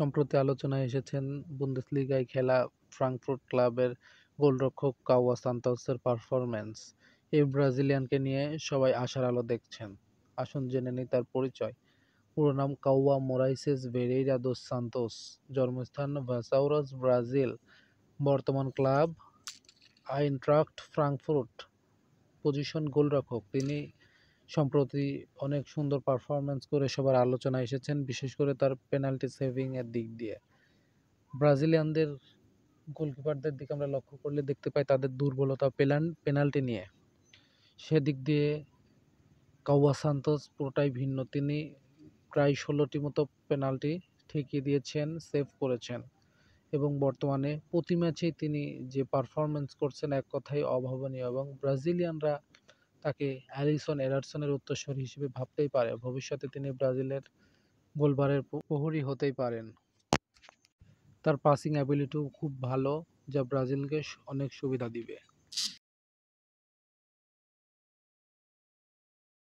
সম্প্রতি আলোচনায় এসেছেন বুন্দেসলিগায় খেলা ফ্রাঙ্কফুর্ট ক্লাবের গোলরক্ষক কাউয়া সান্তোসের পারফরম্যান্স। এই ব্রাজিলিয়ানকে নিয়ে সবাই আশার আলো দেখছেন। আসুন জেনে নিই তার পরিচয়। পুরো নাম কাউয়া মোরাইসেস ভেরেইরা দোস সান্তোস। জন্মস্থান ভাসাউরাস, ব্রাজিল। বর্তমান ক্লাব আইনট্রাক্ট ফ্রাঙ্কফুর্ট। পজিশন গোলরক্ষক। তিনি সম্প্রতি অনেক সুন্দর পারফরম্যান্স করে সবার আলোচনায় এসেছেন, বিশেষ করে তার পেনাল্টি সেভিং এর দিক দিয়ে। ব্রাজিলিয়ানদের গোলকিপারদের দিকে আমরা লক্ষ্য করলে দেখতে পাই তাদের দুর্বলতা পেনাল্টি নিয়ে। সেদিক দিয়ে কাউয়া সান্তোস পুরোটাই ভিন্ন। তিনি প্রায় ১৬টি মতো পেনাল্টি ঠেকিয়ে দিয়েছেন, সেভ করেছেন এবং বর্তমানে প্রতি ম্যাচেই তিনি যে পারফরম্যান্স করছেন এক কথায় অভাবনীয়, এবং ব্রাজিলিয়ানরা তাকে অ্যালিসন এডারসনের উত্তরসূরি হিসেবে ভাবতেই পারে। ভবিষ্যতে তিনি ব্রাজিলের গোলবারের প্রহরী হতেই পারেন। তার পাসিং অ্যাবিলিটিও খুব ভালো, যা ব্রাজিলকে অনেক সুবিধা দিবে।